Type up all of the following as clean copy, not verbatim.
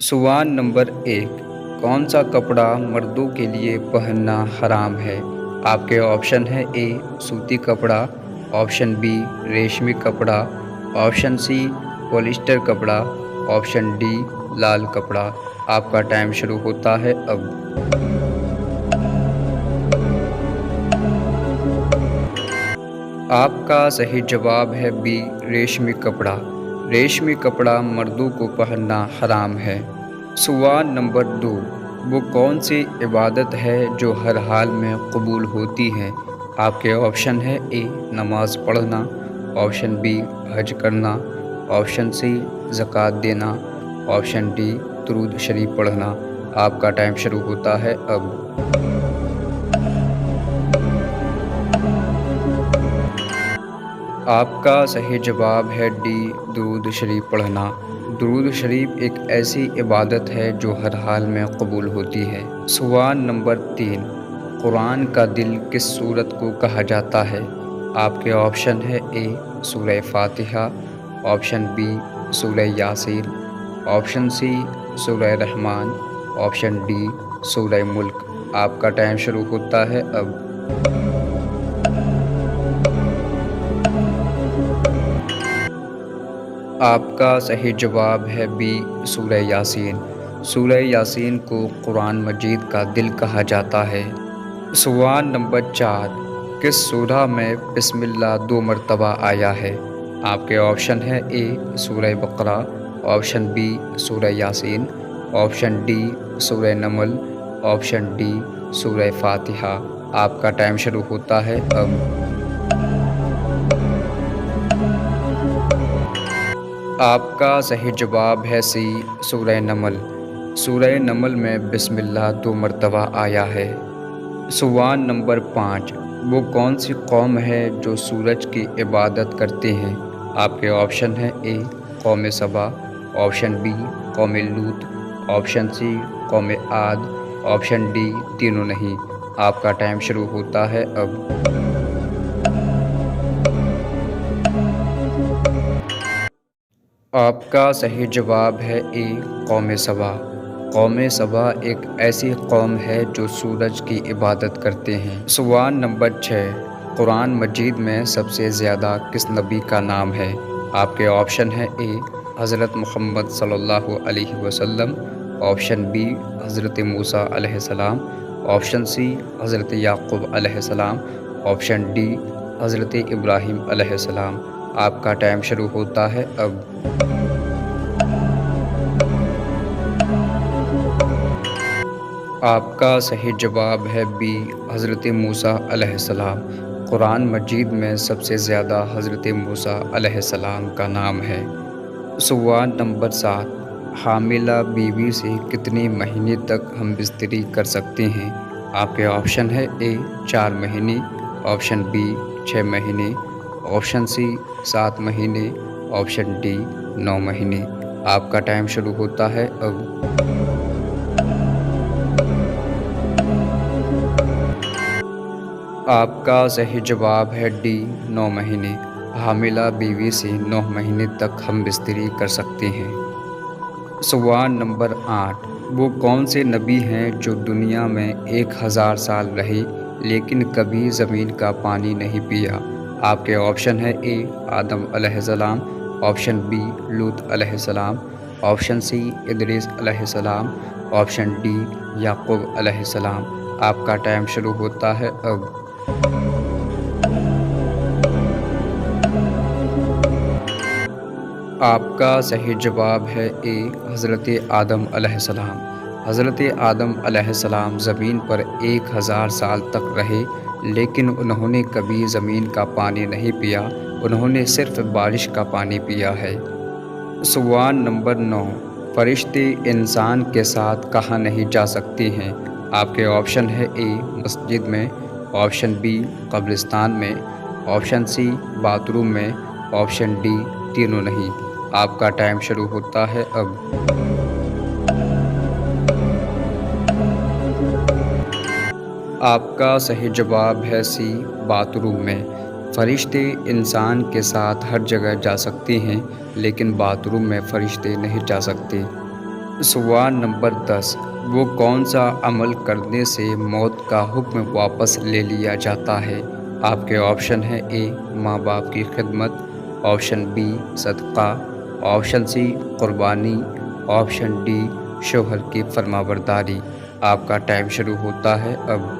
सवाल नंबर 1। कौन सा कपड़ा मर्दों के लिए पहनना हराम है? आपके ऑप्शन है ए सूती कपड़ा, ऑप्शन बी रेशमी कपड़ा, ऑप्शन सी पॉलिस्टर कपड़ा, ऑप्शन डी लाल कपड़ा। आपका टाइम शुरू होता है अब। आपका सही जवाब है बी रेशमी कपड़ा। रेशमी कपड़ा मर्दों को पहनना हराम है। सवाल नंबर 2। वो कौन सी इबादत है जो हर हाल में कबूल होती है? आपके ऑप्शन है ए नमाज पढ़ना, ऑप्शन बी हज करना, ऑप्शन सी ज़कात देना, ऑप्शन डी दुरूद शरीफ पढ़ना। आपका टाइम शुरू होता है अब। आपका सही जवाब है डी दुरूद शरीफ पढ़ना। दुरूद शरीफ एक ऐसी इबादत है जो हर हाल में कबूल होती है। सवाल नंबर 3। कुरान का दिल किस सूरत को कहा जाता है? आपके ऑप्शन है ए सूरह फातिहा, ऑप्शन बी सूरह यासीन, ऑप्शन सी सूरह रहमान, ऑप्शन डी सूरह मुल्क। आपका टाइम शुरू होता है अब। आपका सही जवाब है बी सूरह यासीन। सूरह यासीन को कुरान मजीद का दिल कहा जाता है। सवाल नंबर 4। किस सूरह में बिस्मिल्लाह 2 मरतबा आया है? आपके ऑप्शन है ए सूरह बकरा, ऑप्शन बी सूरह यासीन, ऑप्शन डी सूरह नमल, ऑप्शन डी सूरह फातिहा। आपका टाइम शुरू होता है अब। आपका सही जवाब है सी सूरह नमल। सूरह नमल में बिस्मिल्लाह 2 मरतबा आया है। सवाल नंबर 5। वो कौन सी कौम है जो सूरज की इबादत करते हैं? आपके ऑप्शन है ए कौम सबा, ऑप्शन बी कौम लूत, ऑप्शन सी कौम आद, ऑप्शन डी तीनों नहीं। आपका टाइम शुरू होता है अब। आपका सही जवाब है ए कौम सबा। कौम सबा एक ऐसी कौम है जो सूरज की इबादत करते हैं। सवाल नंबर 6। कुरान मजीद में सबसे ज़्यादा किस नबी का नाम है? आपके ऑप्शन है ए हज़रत मुहम्मद सल्लल्लाहु अलैहि वसल्लम, ऑप्शन बी हज़रत मूसा अलैहिस्सलाम, ऑप्शन सी हज़रत याकूब अलैहिस्सलाम, ऑप्शन डी हज़रत इब्राहीम अलैहिस्सलाम। आपका टाइम शुरू होता है अब। आपका सही जवाब है बी हज़रत मूसा अलैहिस्सलाम। कुरान मजीद में सबसे ज़्यादा हज़रत मूसा अलैहिस्सलाम का नाम है। सवाल नंबर 7। हामिला बीवी से कितने महीने तक हम बिस्तरी कर सकते हैं? आपके ऑप्शन है ए 4 महीने, ऑप्शन बी 6 महीने, ऑप्शन सी 7 महीने, ऑप्शन डी 9 महीने। आपका टाइम शुरू होता है अब। आपका सही जवाब है डी 9 महीने। हामिला बीवी से 9 महीने तक हम बिस्तरी कर सकते हैं। सवाल नंबर 8। वो कौन से नबी हैं जो दुनिया में 1000 साल रहे लेकिन कभी ज़मीन का पानी नहीं पिया? आपके ऑप्शन है ए आदम अलैहिस्सलाम, ऑप्शन बी लूत अलैहिस्सलाम, ऑप्शन सी इदरीस अलैहिस्सलाम, ऑप्शन डी याकूब अलैहिस्सलाम। आपका टाइम शुरू होता है अब। आपका सही जवाब है ए हज़रत आदम अलैहिस्सलाम। हज़रत आदम अलैहिस्सलाम ज़मीन पर 1000 साल तक रहे लेकिन उन्होंने कभी ज़मीन का पानी नहीं पिया, उन्होंने सिर्फ़ बारिश का पानी पिया है। सवाल नंबर 9। फ़रिश्ते इंसान के साथ कहाँ नहीं जा सकते हैं? आपके ऑप्शन है ए मस्जिद में, ऑप्शन बी कब्रिस्तान में, ऑप्शन सी बाथरूम में, ऑप्शन डी तीनों नहीं। आपका टाइम शुरू होता है अब। आपका सही जवाब है सी बाथरूम में। फ़रिश्ते इंसान के साथ हर जगह जा सकते हैं लेकिन बाथरूम में फ़रिश्ते नहीं जा सकते। सवाल नंबर 10। वो कौन सा अमल करने से मौत का हुक्म वापस ले लिया जाता है? आपके ऑप्शन है ए माँ बाप की खिदमत, ऑप्शन बी सदका, ऑप्शन सी कुर्बानी, ऑप्शन डी शोहर की फरमाबरदारी। आपका टाइम शुरू होता है अब।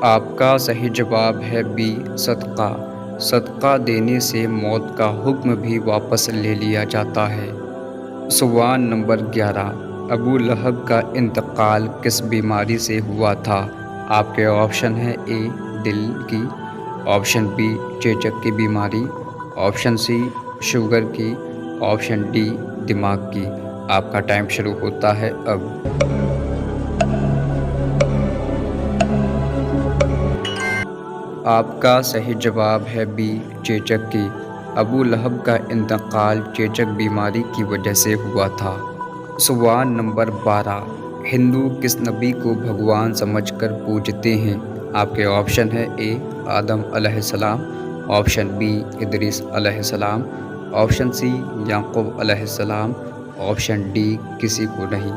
आपका सही जवाब है बी सदका। सदका देने से मौत का हुक्म भी वापस ले लिया जाता है। सवाल नंबर 11। अबू लहब का इंतकाल किस बीमारी से हुआ था? आपके ऑप्शन है ए दिल की, ऑप्शन बी चेचक की बीमारी, ऑप्शन सी शुगर की, ऑप्शन डी दिमाग की। आपका टाइम शुरू होता है अब। आपका सही जवाब है बी चेचक की। अबू लहब का इंतकाल चेचक बीमारी की वजह से हुआ था। सवाल नंबर 12। हिंदू किस नबी को भगवान समझकर पूजते हैं? आपके ऑप्शन है ए आदम अलैहिस्सलाम, ऑप्शन बी इदरीस अलैहिस्सलाम, ऑप्शन सी याकूब अलैहिस्सलाम, ऑप्शन डी किसी को नहीं।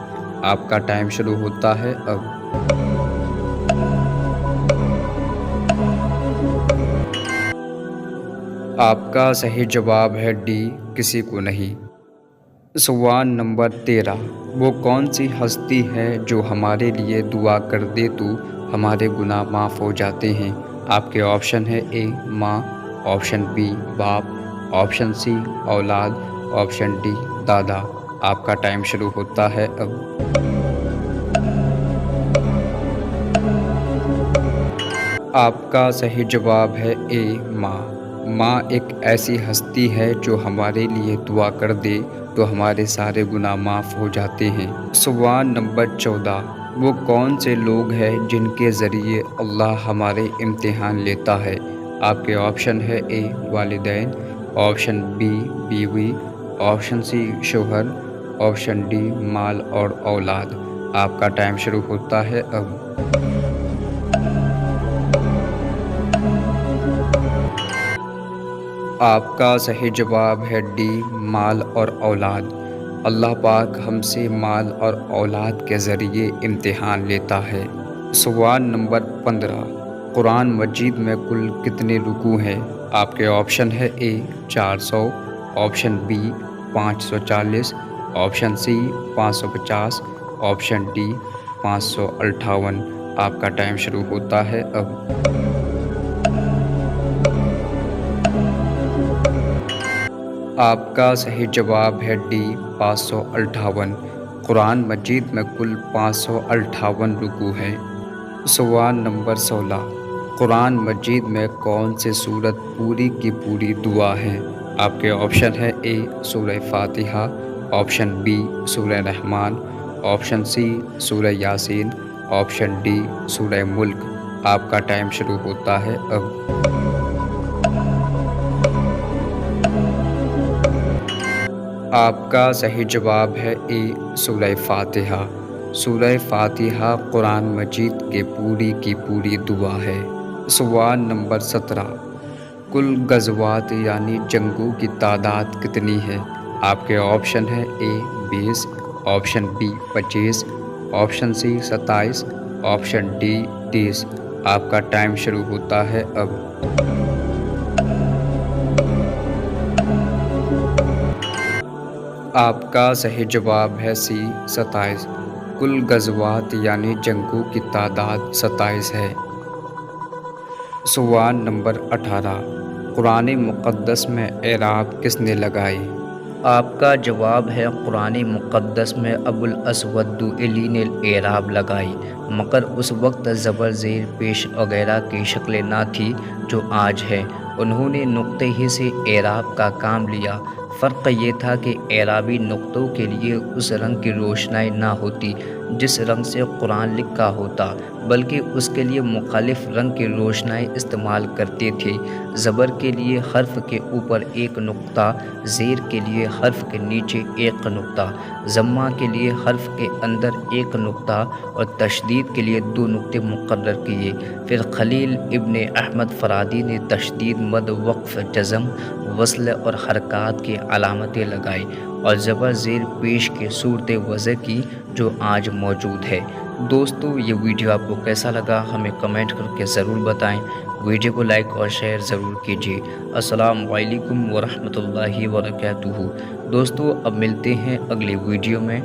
आपका टाइम शुरू होता है अब। आपका सही जवाब है डी किसी को नहीं। सवाल नंबर 13। वो कौन सी हस्ती है जो हमारे लिए दुआ कर दे तो हमारे गुनाह माफ़ हो जाते हैं? आपके ऑप्शन है ए माँ, ऑप्शन बी बाप, ऑप्शन सी औलाद, ऑप्शन डी दादा। आपका टाइम शुरू होता है अब। आपका सही जवाब है ए माँ। माँ एक ऐसी हस्ती है जो हमारे लिए दुआ कर दे तो हमारे सारे गुनाह माफ़ हो जाते हैं। सवाल नंबर 14। वो कौन से लोग हैं जिनके ज़रिए अल्लाह हमारे इम्तिहान लेता है? आपके ऑप्शन है ए वालिदैन, ऑप्शन बी बीवी, ऑप्शन सी शोहर, ऑप्शन डी माल और औलाद। आपका टाइम शुरू होता है अब। आपका सही जवाब है डी माल और औलाद। अल्लाह पाक हमसे माल और औलाद के ज़रिए इम्तिहान लेता है। सवाल नंबर 15। कुरान मजीद में कुल कितने रुकू हैं? आपके ऑप्शन है A 400, option B 540, option C 550, option D 558। आपका टाइम शुरू होता है अब। आपका सही जवाब है डी 558। कुरान मजीद में कुल 558 रुकू हैं। सवाल नंबर 16। कुरान मजीद में कौन सी सूरत पूरी की पूरी दुआ है? आपके ऑप्शन है ए सूरह फातिहा, ऑप्शन बी सूरह रहमान, ऑप्शन सी सूरह यासीन, ऑप्शन डी सूरह मुल्क। आपका टाइम शुरू होता है अब। आपका सही जवाब है ए सूरह फातिहा। सूरह फातिहा कुरान मजीद के पूरी की पूरी दुआ है। सवाल नंबर 17। कुल गज़वात यानी जंगों की तादाद कितनी है? आपके ऑप्शन है A 20, option B 25, option C 27, option D 30। आपका टाइम शुरू होता है अब। आपका सही जवाब है सी 27। कुल गज़वात यानी जंगों की तादाद 27 है। सवाल नंबर 18। कुरान मुक़द्दस में एराब किसने लगाई? आपका जवाब है कुरान मुक़द्दस में अबुल अस्वद दुइली ने एराब लगाई, मगर उस वक्त ज़बर ज़ेर पेश वगैरह की शक्लें ना थी जो आज है। उन्होंने नुक्ते ही से एराब का काम लिया, فرق یہ تھا کہ اعرابی نقطوں کے لیے اس رنگ کی روشنائی نہ ہوتی جس رنگ سے قرآن لکھا ہوتا، بلکہ اس کے لیے مخالف رنگ کی روشنائی استعمال کرتے تھے۔ زبر کے لیے حرف کے اوپر ایک نقطہ، زیر کے لیے حرف کے نیچے ایک نقطہ، ضمہ کے لیے حرف کے اندر ایک نقطہ اور تشدید کے لیے 2 نقطے مقرر کیے۔ پھر خلیل ابن احمد فرادی نے تشدید، مد، وقف، جزم، وصل اور حرکات کی علامتیں لگائی اور زبر زیر پیش کی صورت وضع کی جو آج موجود ہے۔ دوستو، یہ ویڈیو آپ کو کیسا لگا ہمیں کمنٹ کر کے ضرور بتائیں۔ ویڈیو کو لائک اور شیئر ضرور کیجیے۔ السلام علیکم ورحمۃ اللہ وبرکاتہ۔ دوستو، اب ملتے ہیں اگلی ویڈیو میں۔